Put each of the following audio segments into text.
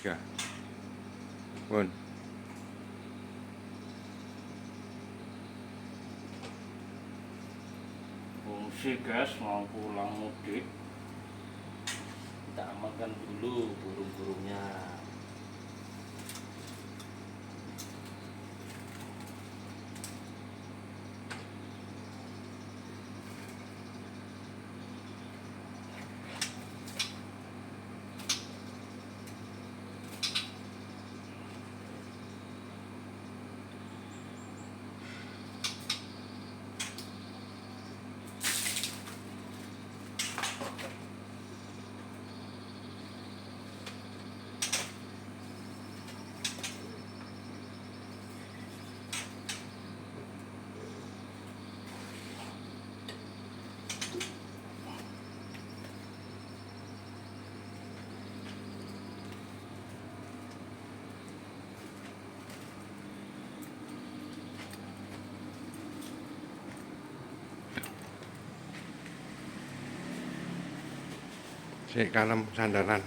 Ya. Pun. Fungsi guys, mau pulang mudik, kita amankan dulu burung-burungnya. Sik kalem sandaran.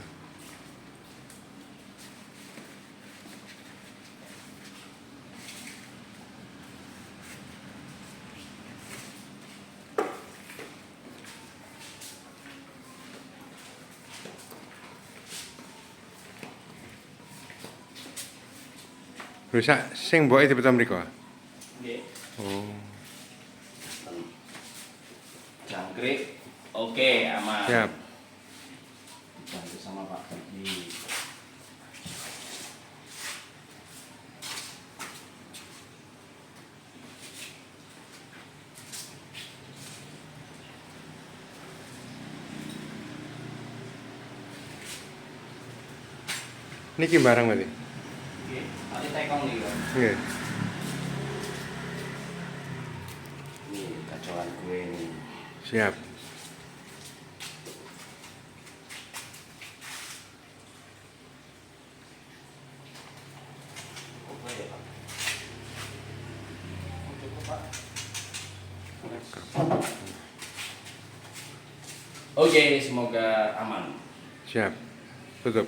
Rusak sing mboke dipeta mriko. Nggih. Oh, Jangkrik, oke, aman. siap. Bantu sama Pak Budi. Niki barang berarti. Oke, nanti tekong nih kan. Nggih. Nih kacauan gue nih. Siap. Oke ya Pak. Cukup Pak. Oke, semoga aman. Siap. Tutup.